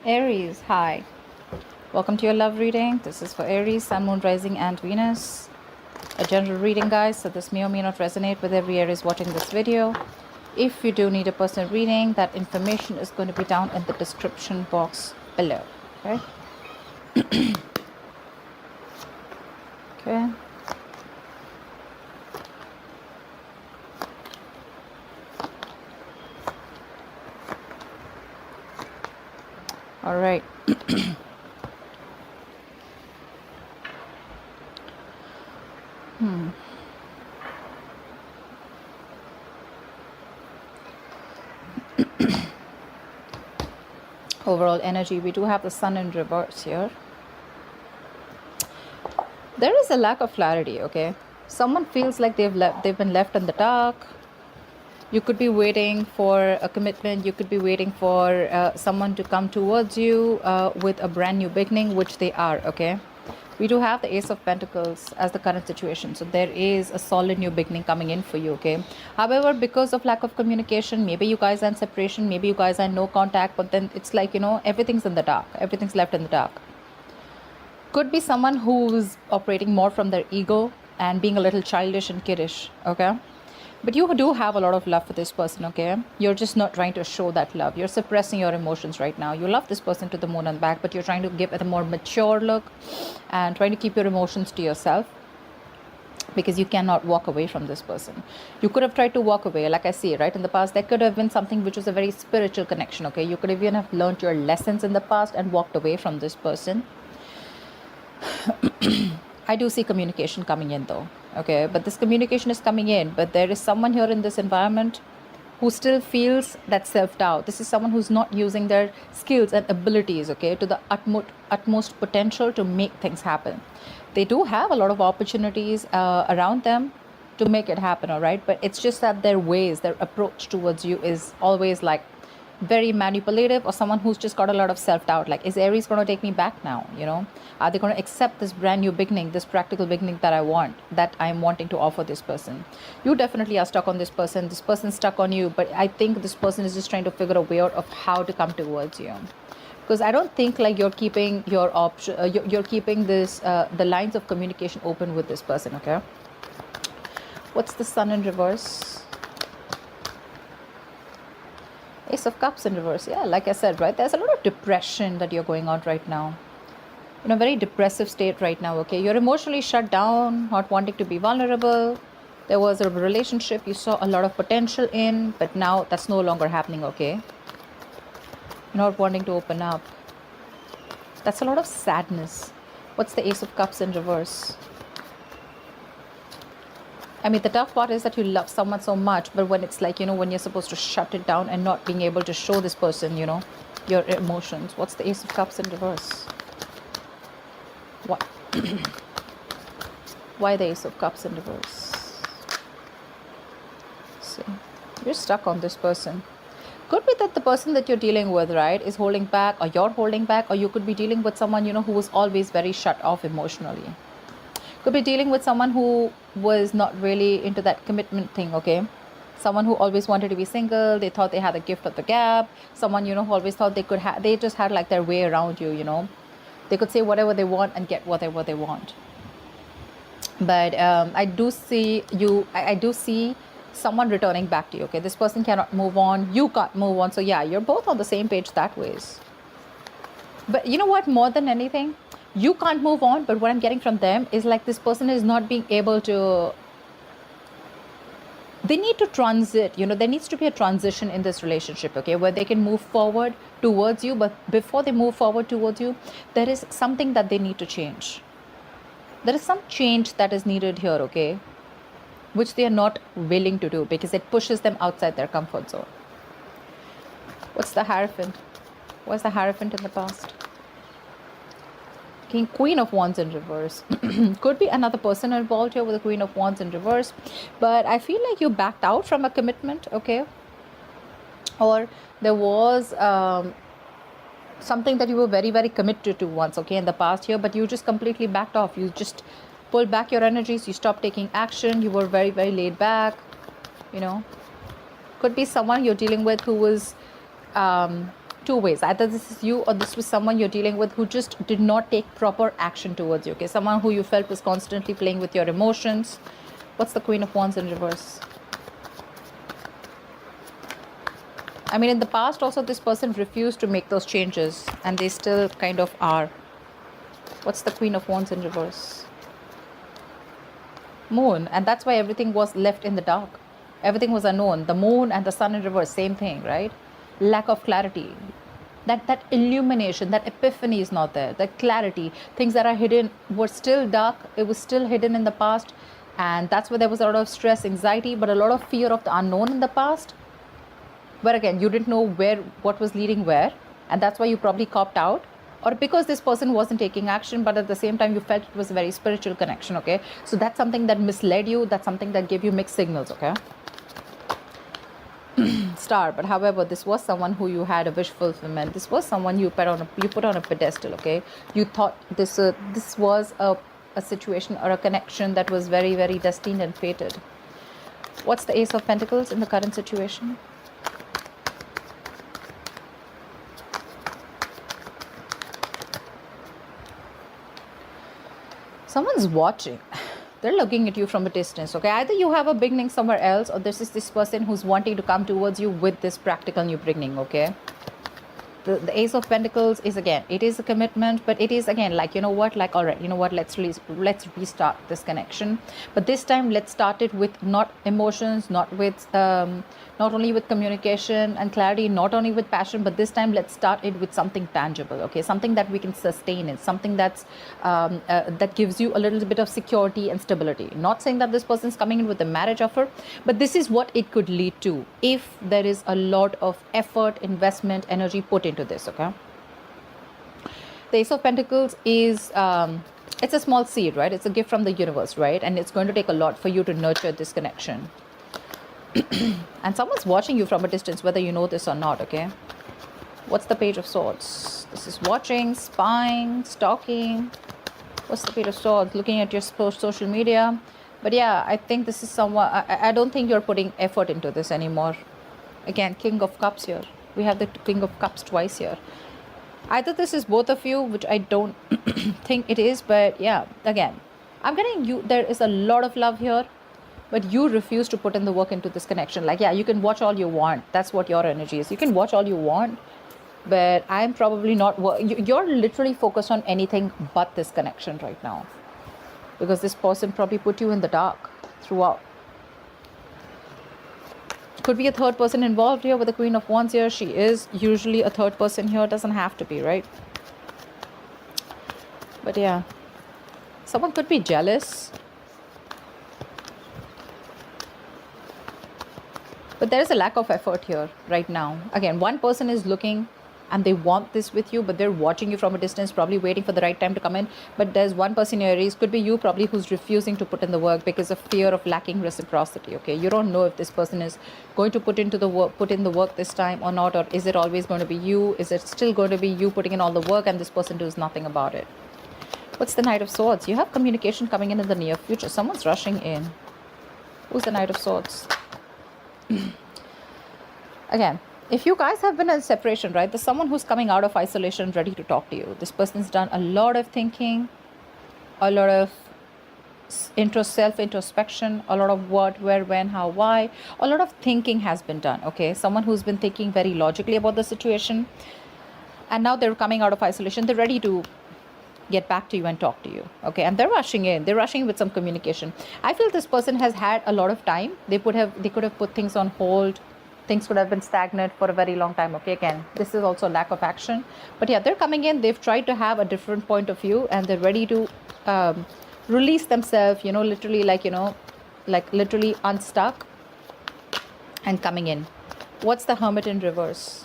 Aries, hi. Welcome to your love reading. This is for Aries, Sun, Moon, Rising, and Venus. A general reading, guys, so this may or may not resonate with every Aries watching this video. If you do need a personal reading, that information is going to be down in the description box below. Okay? Okay. All right. Overall energy, we do have the Sun in reverse here. There is a lack of clarity, okay? Someone feels like they've been left in the dark. You could be waiting for a commitment. You could be waiting for someone to come towards you with a brand new beginning, which they are, okay? We do have the Ace of Pentacles as the current situation. So there is a solid new beginning coming in for you, okay? However, because of lack of communication, maybe you guys are in separation, maybe you guys are in no contact, but then it's like, you know, everything's in the dark. Everything's left in the dark. Could be someone who's operating more from their ego and being a little childish and kiddish, okay? But you do have a lot of love for this person, okay? You're just not trying to show that love. You're suppressing your emotions right now. You love this person to the moon and back, but you're trying to give it a more mature look and trying to keep your emotions to yourself because you cannot walk away from this person. You could have tried to walk away, like I see, right? In the past, there could have been something which was a very spiritual connection, okay? You could even have learned your lessons in the past and walked away from this person. I do see communication coming in though, okay? But this communication is coming in, but there is someone here in this environment who still feels that self-doubt. This is someone who's not using their skills and abilities, okay, to the utmost potential to make things happen. They do have a lot of opportunities around them to make it happen, all right? But it's just that their ways, their approach towards you is always like very manipulative, or someone who's just got a lot of self-doubt, like, is Aries going to take me back now, you know? Are they going to accept this brand new beginning, this practical beginning that I'm wanting to offer this person? You definitely are stuck on this person's stuck on you, but I think this person is just trying to figure a way out of how to come towards you, because I don't think like you're keeping your option you're keeping this the lines of communication open with this person, okay? What's the Sun in reverse? Ace of Cups in reverse. Yeah, like I said, right, there's a lot of depression that you're going on right now. In a very depressive state right now, okay? You're emotionally shut down, not wanting to be vulnerable. There was a relationship you saw a lot of potential in, but now that's no longer happening, okay? You're not wanting to open up. That's a lot of sadness. What's the Ace of Cups in reverse? I mean, the tough part is that you love someone so much, but when it's like, you know, when you're supposed to shut it down and not being able to show this person, you know, your emotions. What's the Ace of Cups in reverse? What? Why the Ace of Cups in reverse? So, you're stuck on this person. Could be that the person that you're dealing with, right, is holding back, or you're holding back, or you could be dealing with someone, you know, who was always very shut off emotionally. Could be dealing with someone who was not really into that commitment thing, okay? Someone who always wanted to be single. They thought they had the gift of the gab. Someone, you know, who always thought they just had like their way around you, you know? They could say whatever they want and get whatever they want. But I do see someone returning back to you, okay? This person cannot move on. You can't move on. So yeah, you're both on the same page that ways. But you know what? More than anything, you can't move on, but what I'm getting from them is like this person is not being able to, they need to transit, you know, there needs to be a transition in this relationship, okay, where they can move forward towards you, but before they move forward towards you, there is something that they need to change. There is some change that is needed here, okay, which they are not willing to do because it pushes them outside their comfort zone. What's the Hierophant? What's the Hierophant in the past? Queen of Wands in reverse. Could be another person involved here with the Queen of Wands in reverse, but I feel like you backed out from a commitment, okay? Or there was something that you were very, very committed to once, okay, in the past year, but you just completely backed off. You just pulled back your energies. You stopped taking action. You were very, very laid back, you know. Could be someone you're dealing with who was two ways. Either this is you or this was someone you're dealing with who just did not take proper action towards you. Okay, someone who you felt was constantly playing with your emotions. What's the Queen of Wands in reverse? I mean, in the past also this person refused to make those changes and they still kind of are. What's the Queen of Wands in reverse? Moon. And that's why everything was left in the dark. Everything was unknown. The moon and the sun in reverse, same thing, right? Lack of clarity. That illumination, that epiphany is not there. That clarity, things that are hidden were still dark. It was still hidden in the past. And that's where there was a lot of stress, anxiety, but a lot of fear of the unknown in the past. But again, you didn't know what was leading where, and that's why you probably copped out, or because this person wasn't taking action, but at the same time you felt it was a very spiritual connection. Okay, so that's something that misled you. That's something that gave you mixed signals. Okay. Star. But however, this was someone who you had a wish fulfillment. This was someone you put on a pedestal. Okay, you thought this was a situation or a connection that was very, very destined and fated. What's the Ace of Pentacles in the current situation? Someone's watching. They're looking at you from a distance. Okay, either you have a beginning somewhere else, or this is this person who's wanting to come towards you with this practical new beginning. Okay, the Ace of Pentacles is, again, it is a commitment, but it is again like, you know what, like, all right, you know what, let's restart this connection. But this time let's start it with not emotions, not only with communication and clarity, not only with passion, but this time let's start it with something tangible. Okay, something that we can sustain it, something that's that gives you a little bit of security and stability. Not saying that this person's coming in with a marriage offer, but this is what it could lead to if there is a lot of effort, investment, energy put into this. Okay, the Ace of Pentacles is it's a small seed, right? It's a gift from the universe, right? And it's going to take a lot for you to nurture this connection. And someone's watching you from a distance, whether you know this or not. Okay, what's the Page of Swords? This is watching, spying, stalking. What's the Page of Swords? Looking at your social media. But yeah, I think this is someone, I don't think you're putting effort into this anymore. Again, King of Cups here. We have the King of Cups twice here. Either this is both of you, which I don't think it is, but yeah, again, I'm getting you, there is a lot of love here, but you refuse to put in the work into this connection. Like, yeah, you can watch all you want. That's what your energy is. You can watch all you want, but I'm probably not, you're literally focused on anything but this connection right now, because this person probably put you in the dark throughout. Could be a third person involved here with the Queen of Wands here. She is usually a third person here. Doesn't have to be, right? But yeah, someone could be jealous. But there is a lack of effort here right now. Again, one person is looking and they want this with you, but they're watching you from a distance, probably waiting for the right time to come in. But there's one person in Aries, could be you probably, who's refusing to put in the work because of fear of lacking reciprocity. Okay, you don't know if this person is going to put in the work this time or not, or is it always going to be you? Is it still going to be you putting in all the work and this person does nothing about it? What's the Knight of Swords? You have communication coming in the near future. Someone's rushing in. Who's the Knight of Swords? Again, if you guys have been in separation, right, there's someone who's coming out of isolation ready to talk to you. This person's done a lot of thinking, a lot of self-introspection, a lot of what, where, when, how, why. A lot of thinking has been done. Okay, someone who's been thinking very logically about the situation, and now they're coming out of isolation. They're ready to get back to you and talk to you. Okay, and they're rushing in. They're rushing with some communication. I feel this person has had a lot of time. They could have put things on hold. Things could have been stagnant for a very long time. Okay, again, this is also lack of action. But yeah, they're coming in. They've tried to have a different point of view, and they're ready to release themselves, you know, literally, like, you know, like literally unstuck and coming in. What's the Hermit in reverse?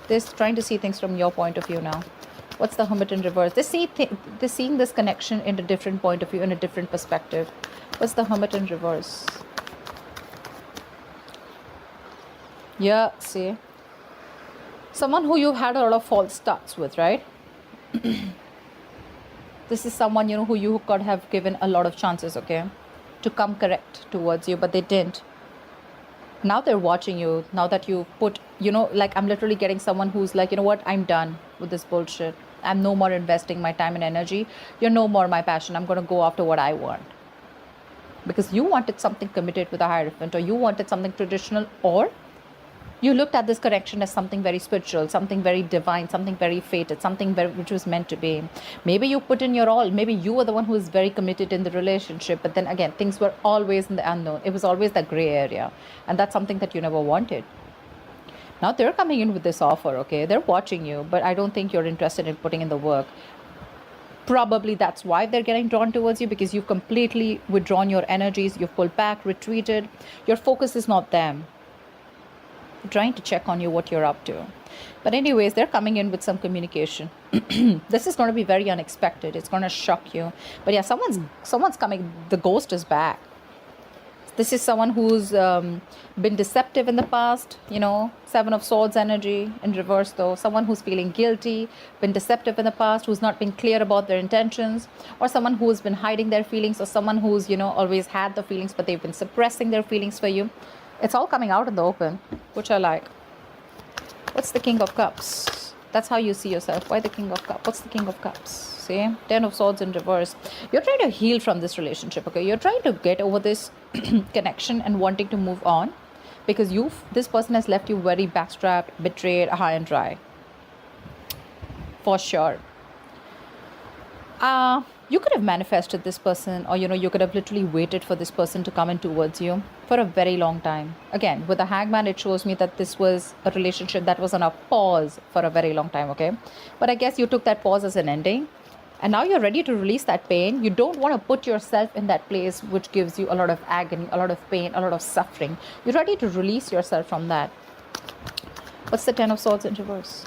They're trying to see things from your point of view now. What's the Hermit in reverse? They're seeing this connection in a different point of view, in a different perspective. What's the Hermit in reverse? Yeah, see, someone who you've had a lot of false starts with, right? This is someone, you know, who you could have given a lot of chances, okay, to come correct towards you, but they didn't. Now they're watching you. Now that you put you know, like I'm literally getting someone who's like, you know what, I'm done with this bullshit. I'm no more investing my time and energy. You're no more my passion. I'm going to go after what I want. Because you wanted something committed with a hierophant, or you wanted something traditional, or you looked at this connection as something very spiritual, something very divine, something very fated, something very, which was meant to be. Maybe you put in your all. Maybe you were the one who was very committed in the relationship. But then again, things were always in the unknown. It was always that gray area. And that's something that you never wanted. Now they're coming in with this offer, okay? They're watching you, but I don't think you're interested in putting in the work. Probably that's why they're getting drawn towards you, because you've completely withdrawn your energies. You've pulled back, retreated. Your focus is not them. They're trying to check on you, what you're up to. But anyways, they're coming in with some communication. This is going to be very unexpected. It's going to shock you. But yeah, someone's coming. The ghost is back. This is someone who's been deceptive in the past, you know, 7 of Swords energy in reverse though. Someone who's feeling guilty, been deceptive in the past, who's not been clear about their intentions, or someone who's been hiding their feelings, or someone who's, you know, always had the feelings, but they've been suppressing their feelings for you. It's all coming out in the open, which I like. What's the King of Cups? That's how you see yourself. Why the King of Cups? What's the King of Cups? See? 10 of Swords in reverse. You're trying to heal from this relationship, okay? You're trying to get over this connection and wanting to move on, because this person has left you very backstrapped, betrayed, high and dry. For sure. You could have manifested this person, or, you know, you could have literally waited for this person to come in towards you for a very long time. Again, with the Hangman, it shows me that this was a relationship that was on a pause for a very long time, okay? But I guess you took that pause as an ending, and now you're ready to release that pain. You don't want to put yourself in that place which gives you a lot of agony, a lot of pain, a lot of suffering. You're ready to release yourself from that. What's the 10 of Swords in reverse?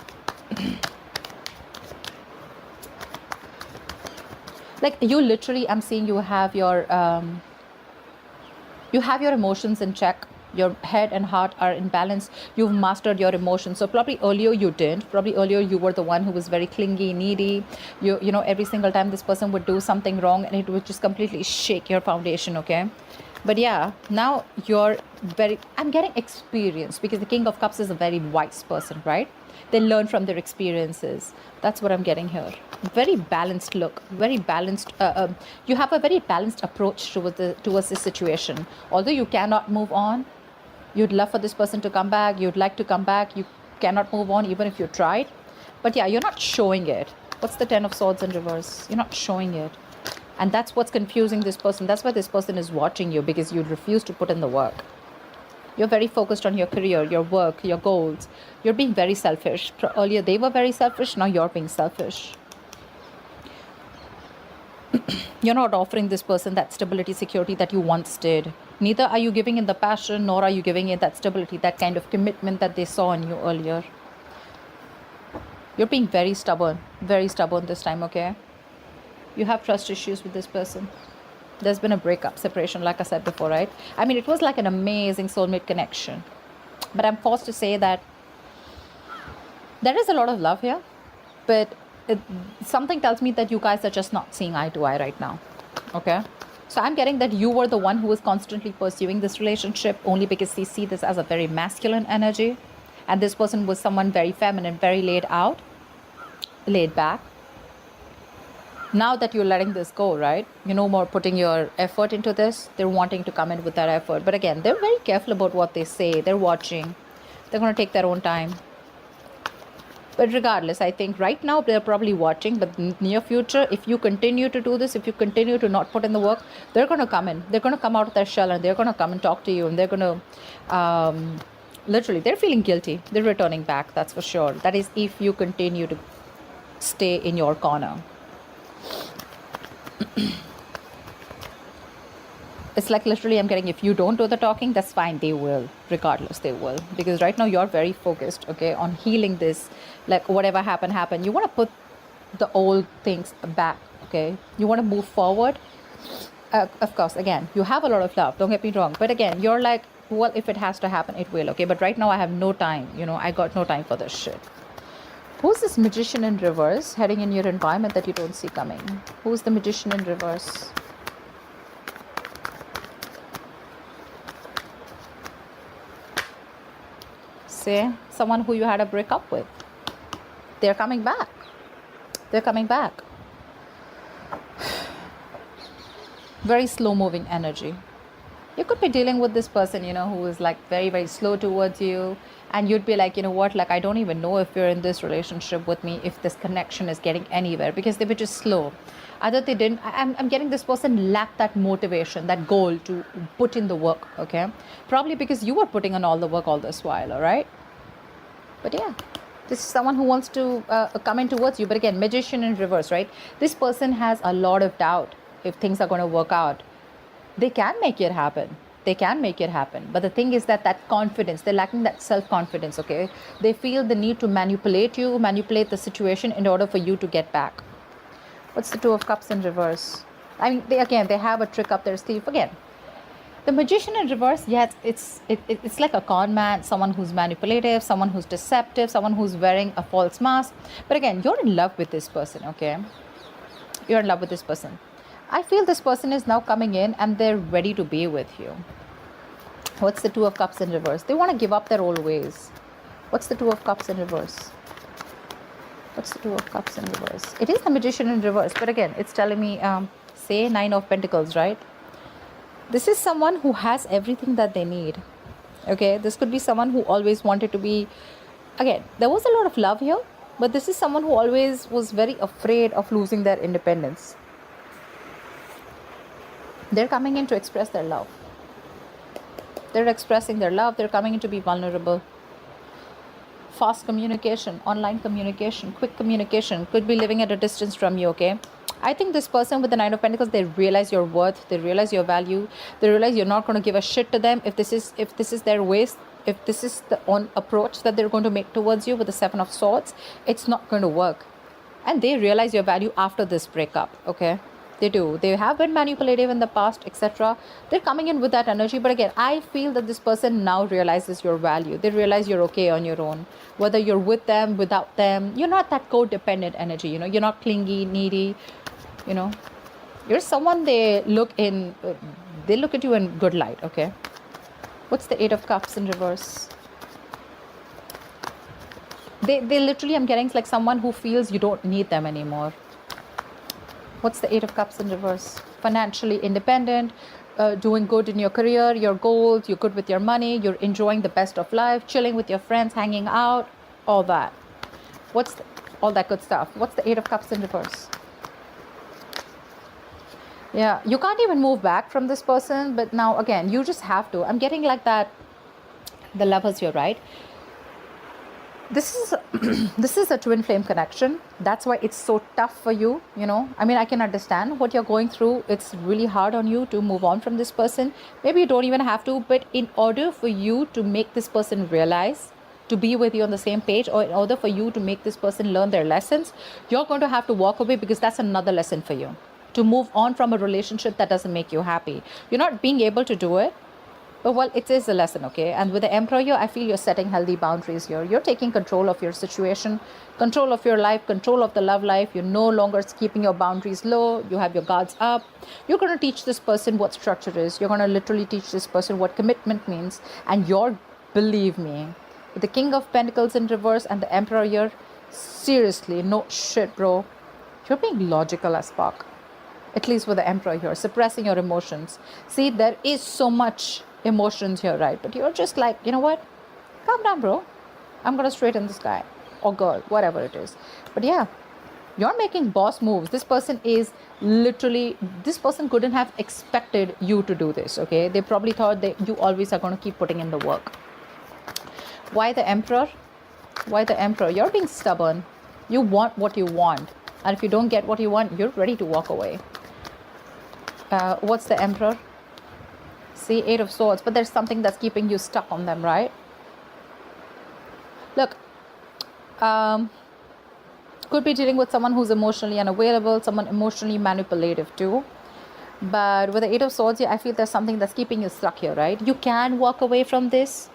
Like, you literally, I'm seeing you have your emotions in check. Your head and heart are in balance. You've mastered your emotions. So probably earlier you didn't. Probably earlier you were the one who was very clingy, needy. You know, every single time this person would do something wrong, and it would just completely shake your foundation, okay? But yeah, now I'm getting experience, because the King of Cups is a very wise person, right? They learn from their experiences. That's what I'm getting here. Very balanced look, very balanced. You have a very balanced approach towards this situation. Although you cannot move on, you'd love for this person to come back. You'd like to come back. You cannot move on even if you tried. But yeah, you're not showing it. What's the 10 of Swords in reverse? You're not showing it. And that's what's confusing this person. That's why this person is watching you, because you refuse to put in the work. You're very focused on your career, your work, your goals. You're being very selfish. Earlier they were very selfish. Now you're being selfish. You're not offering this person that stability, security that you once did. Neither are you giving it the passion, nor are you giving it that stability, that kind of commitment that they saw in you earlier. You're being very stubborn this time, okay? You have trust issues with this person. There's been a breakup, separation, like I said before, right? I mean, it was like an amazing soulmate connection. But I'm forced to say that there is a lot of love here, but something tells me that you guys are just not seeing eye to eye right now, okay? So I'm getting that you were the one who was constantly pursuing this relationship only because they see this as a very masculine energy, and this person was someone very feminine, very laid back. Now that you're letting this go, right? You're no more putting your effort into this. They're wanting to come in with that effort. But again, they're very careful about what they say. They're watching. They're going to take their own time. But regardless, I think right now they're probably watching. But in the near future, if you continue to do this, if you continue to not put in the work, they're going to come in. They're going to come out of their shell, and they're going to come and talk to you. And they're going to, literally, they're feeling guilty. They're returning back, that's for sure. That is if you continue to stay in your corner. It's like literally I'm getting, if you don't do the talking, that's fine. They will. Regardless, they will. Because right now you're very focused, okay, on healing this. Like whatever happened. You want to put the old things back, okay? You want to move forward. Of course, again, you have a lot of love. Don't get me wrong. But again, you're like, well, if it has to happen, it will, okay? But right now I have no time. You know, I got no time for this shit. Who's this Magician in reverse heading in your environment that you don't see coming? Who's the Magician in reverse? See, someone who you had a breakup with, they're coming back. They're coming back. Very slow moving energy. You could be dealing with this person, you know, who is like very, very slow towards you. And you'd be like, you know what, like, I don't even know if you're in this relationship with me, if this connection is getting anywhere, because they were just slow. Either they didn't, I'm getting this person lacked that motivation, that goal to put in the work, okay? Probably because you were putting in all the work all this while, all right? But yeah, this is someone who wants to come in towards you. But again, magician in reverse, right? This person has a lot of doubt if things are going to work out. They can make it happen. They can make it happen. But the thing is that confidence, they're lacking that self-confidence, okay? They feel the need to manipulate you, manipulate the situation in order for you to get back. What's the Two of Cups in reverse? I mean, they have a trick up their sleeve. Again, the magician in reverse, yes, it's like a con man, someone who's manipulative, someone who's deceptive, someone who's wearing a false mask. But again, you're in love with this person, okay? You're in love with this person. I feel this person is now coming in and they're ready to be with you. What's the Two of Cups in reverse? They want to give up their old ways. What's the Two of Cups in reverse? What's the Two of Cups in reverse? It is the magician in reverse. But again, it's telling me, say Nine of Pentacles, right? This is someone who has everything that they need. Okay, this could be someone who always wanted to be, again, there was a lot of love here, but this is someone who always was very afraid of losing their independence. They're coming in to express their love. They're expressing their love. They're coming in to be vulnerable. Fast communication, online communication, quick communication. Could be living at a distance from you, okay? I think this person with the Nine of Pentacles, they realize your worth. They realize your value. They realize you're not going to give a shit to them if this is their ways. If this is the approach that they're going to make towards you with the Seven of Swords, it's not going to work. And they realize your value after this breakup, okay? They do. They have been manipulative in the past, etc. They're coming in with that energy. But again, I feel that this person now realizes your value. They realize you're okay on your own. Whether you're with them, without them, you're not that codependent energy. You know, you're not clingy, needy. You know, you're someone they look at you in good light. Okay. What's the Eight of Cups in reverse? They literally, I'm getting like someone who feels you don't need them anymore. What's the Eight of Cups in reverse? Financially independent, doing good in your career, your goals, you're good with your money, you're enjoying the best of life, chilling with your friends, hanging out, all that. All that good stuff. What's the Eight of Cups in reverse? Yeah, you can't even move back from this person, but now again, you just have to. I'm getting like that, the Lovers here, right? This is a twin flame connection. That's why it's so tough for you, you know. I mean, I can understand what you're going through. It's really hard on you to move on from this person. Maybe you don't even have to, but in order for you to make this person realize, to be with you on the same page, or in order for you to make this person learn their lessons, you're going to have to walk away, because that's another lesson for you. To move on from a relationship that doesn't make you happy. You're not being able to do it. But well, it is a lesson, okay? And with the Emperor here, I feel you're setting healthy boundaries here. You're taking control of your situation, control of your life, control of the love life. You're no longer keeping your boundaries low. You have your guards up. You're going to teach this person what structure is. You're going to literally teach this person what commitment means. And believe me, with the King of Pentacles in reverse and the Emperor here, seriously, no shit, bro. You're being logical as fuck. At least with the Emperor here, suppressing your emotions. See, there is so much emotions here, right? But you're just like, you know what, calm down, bro. I'm gonna straighten this guy or girl, whatever it is. But yeah, you're making boss moves. This person couldn't have expected you to do this, okay? They probably thought that you always are going to keep putting in the work. Why the Emperor? Why the Emperor? You're being stubborn. You want what you want, and if you don't get what you want, you're ready to walk away. What's the Emperor? See, Eight of Swords, but there's something that's keeping you stuck on them, right? Look, could be dealing with someone who's emotionally unavailable, someone emotionally manipulative too. But with the Eight of Swords here, I feel there's something that's keeping you stuck here, right? You can walk away from this,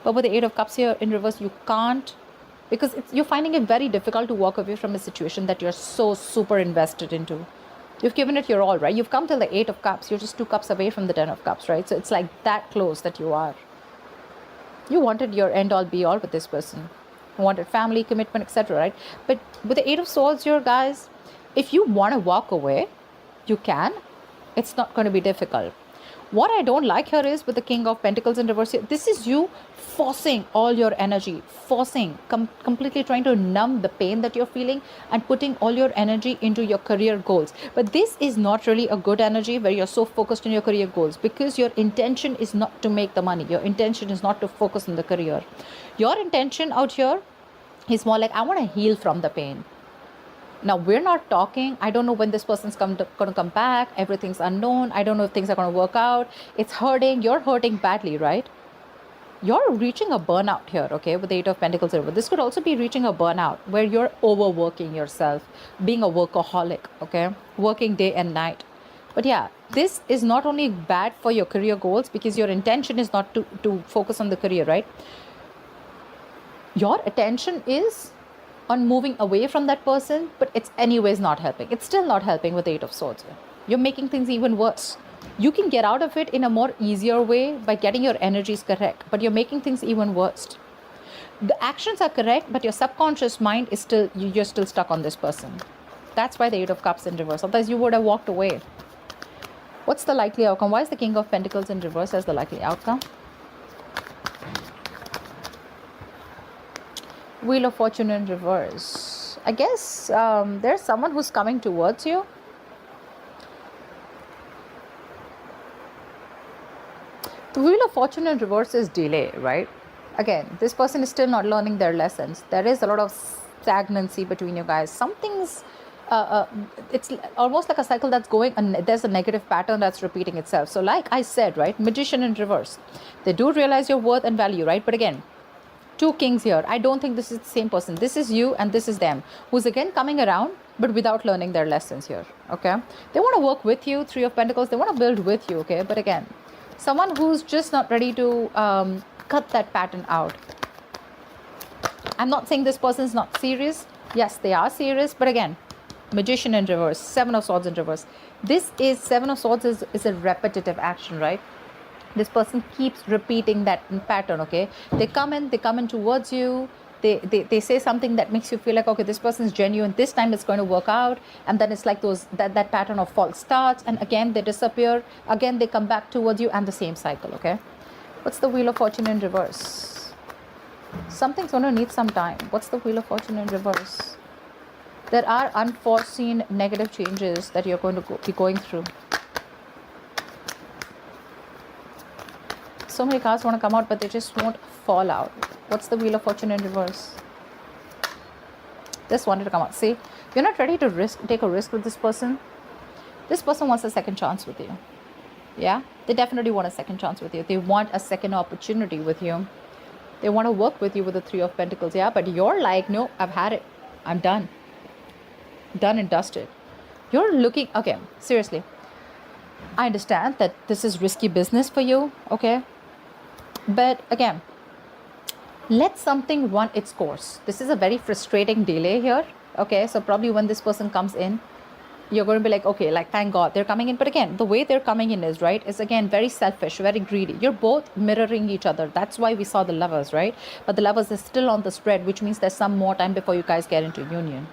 but with the Eight of Cups here in reverse, you can't, because you're finding it very difficult to walk away from a situation that you're so super invested into. You've given it your all, right? You've come till the Eight of Cups. You're just 2 cups away from the Ten of Cups, right? So it's like that close that you are. You wanted your end all be all with this person. You wanted family, commitment, etc., right? But with the Eight of Swords here, guys, if you want to walk away, you can. It's not going to be difficult. What I don't like here is with the King of Pentacles in reverse here, this is you forcing all your energy, completely trying to numb the pain that you're feeling and putting all your energy into your career goals. But this is not really a good energy where you're so focused on your career goals, because your intention is not to make the money. Your intention is not to focus on the career. Your intention out here is more like, I want to heal from the pain. Now, we're not talking, I don't know when this person's going to come back. Everything's unknown. I don't know if things are going to work out. It's hurting. You're hurting badly, right? You're reaching a burnout here, okay, with the Eight of Pentacles. This could also be reaching a burnout where you're overworking yourself, being a workaholic, okay, working day and night. But yeah, this is not only bad for your career goals, because your intention is not to focus on the career, right? Your attention is on moving away from that person, but it's anyways not helping. It's still not helping with the Eight of Swords. You're making things even worse. You can get out of it in a more easier way by getting your energies correct, but you're making things even worse. The actions are correct, but your subconscious mind is still, you're still stuck on this person. That's why the Eight of Cups in reverse. Otherwise, you would have walked away. What's the likely outcome? Why is the King of Pentacles in reverse as the likely outcome? Wheel of Fortune in reverse. I guess there's someone who's coming towards you. The Wheel of Fortune in reverse is delay, right? Again, this person is still not learning their lessons. There is a lot of stagnancy between you guys. Something's it's almost like a cycle that's going, and there's a negative pattern that's repeating itself. So like I said, right, Magician in reverse. They do realize your worth and value, right? But again, two kings here. I don't think this is the same person. This is you and this is them, who's again coming around but without learning their lessons here, okay? They want to work with you, Three of Pentacles. They want to build with you, okay? But again, someone who's just not ready to cut that pattern out. I'm not saying this person is not serious. Yes, they are serious, but again, Magician in reverse, Seven of Swords in reverse. This is, Seven of Swords is a repetitive action, right? This person keeps repeating that pattern, okay? They come in towards you. They say something that makes you feel like, okay, this person is genuine. This time it's going to work out. And then it's like that pattern of false starts. And again, they disappear. Again, they come back towards you, and the same cycle, okay? What's the Wheel of Fortune in reverse? Something's going to need some time. What's the Wheel of Fortune in reverse? There are unforeseen negative changes that you're going to be going through. So many cards want to come out, but they just won't fall out. What's the Wheel of Fortune in reverse? This wanted to come out. See, you're not ready to take a risk with this person. This person wants a second chance with you. Yeah, they definitely want a second chance with you. They want a second opportunity with you. They want to work with you with the Three of Pentacles. Yeah, but you're like, no, I've had it. I'm done. Done and dusted. You're looking, okay, seriously. I understand that this is risky business for you, okay? But again, let something run its course. This is a very frustrating delay here, okay? So probably when this person comes in, you're going to be like, okay, like, thank God they're coming in. But again, the way they're coming in is, right, is again very selfish, very greedy. You're both mirroring each other. That's why we saw the Lovers, right? But the Lovers is still on the spread, which means there's some more time before you guys get into union.